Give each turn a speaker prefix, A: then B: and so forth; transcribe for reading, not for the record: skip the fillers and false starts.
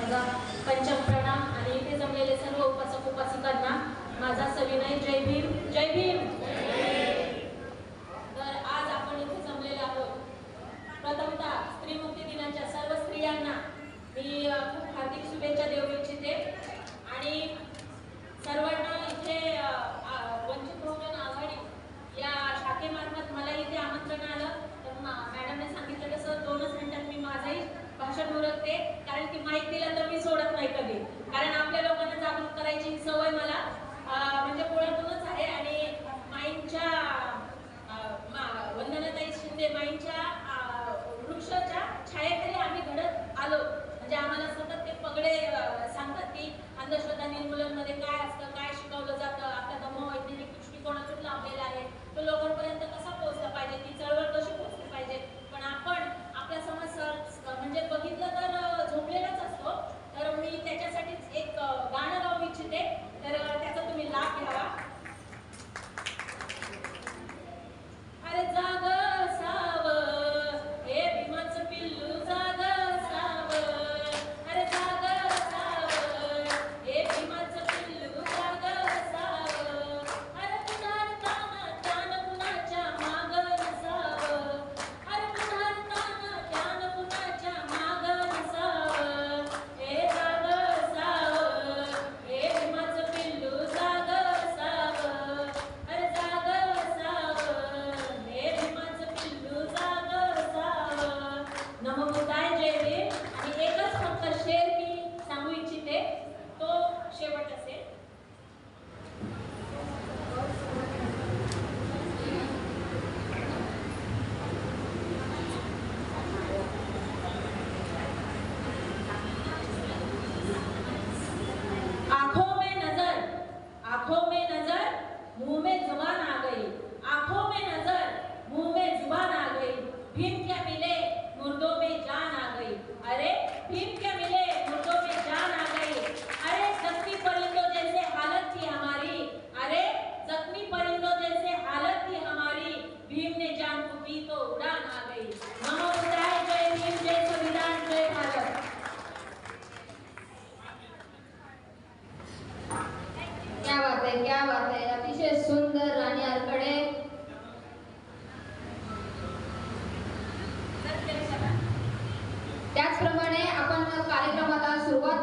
A: माझा पंचम प्रणाम आणि इथे जमलेले सर्व उपासक उपासिकांना माझा सविनय जय भीम जय भीम। तर आज आपण इथे जमलेले आहोत प्रथमतः स्त्री मुक्ती दिनाच्या सर्व स्त्रियांना मी खूप हार्दिक शुभेच्छा देऊ इच्छिते आणि सर्वांना इथे वंचित बहुजन आघाडी या शाखेमार्फत मला इथे आमंत्रण आलं तर मॅडमने सांगितलं तसं 2च मिनिटात मी माझंही भाषण उरकते कारण की माईक दिला तर मी सोडत नाही कधी कारण आपल्या लोकांना जागरूक करायची सवय मला म्हणजे मुळातूनच आहे आणि माईंच्या वंदनाताई शिंदे माईंच्या वृक्षाच्या छायेखाली आम्ही घडत आलो म्हणजे आम्हाला सतत ते पगडे सांगतात की अंधश्रद्धा निर्मूलनमध्ये काय असतं काय शिकवलं जातं आपला धम्म वैज्ञानिक दृष्टिकोनातून लाभलेला आहे तो लोकांपर्यंत कसा पोहोचला पाहिजे ती चळवळ कशी पोहोचली पाहिजे पण आपण आपला समाज म्हणजे बघितलं तर झोपलेलाच असतो तर मी त्याच्यासाठीच एक गाणं गाऊ इच्छिते तर त्याचा तुम्ही लाभ घ्यावा। अरे जाग साव हे भीमाचं पिल्लू जाग साव अरे जाग साव हे भीमाचं पिल्लू जाग साव अरे पुन्हा तान कुणाच्या माग नसाव अरे पुन्हा तान कुणाच्या माग नसाव हे जाग साव हे भीमाचं पिल्लू जाग साव अरे जाग साव हे भीमाचं पिल्लू जाग साव। नमो बुद्धाय जय भीम आणि एकच फक्त शेर मी सांगू इच्छिते तो शेवट असेल। आंखों में नजर मुंह में जुबान आ गई आंखों में नजर मुंह में जुबान आ गई भीम क्या मिले मुर्दों में जान आ गई अरे भीम क्या मिले मुर्दों में जान आ गई अरे जख्मी परिंदों जैसे हालत थी हमारी अरे जख्मी परिंदों जैसे हालत थी हमारी भीम ने जान को दी तो उड़ान आ गई। नमो बुद्धाय जय भीम जय संविधान जय भारत।
B: क्या बात है अतिशय सुंदर राणी आरकडे। त्याचप्रमाणे आपण कार्यक्रमाला सुरुवात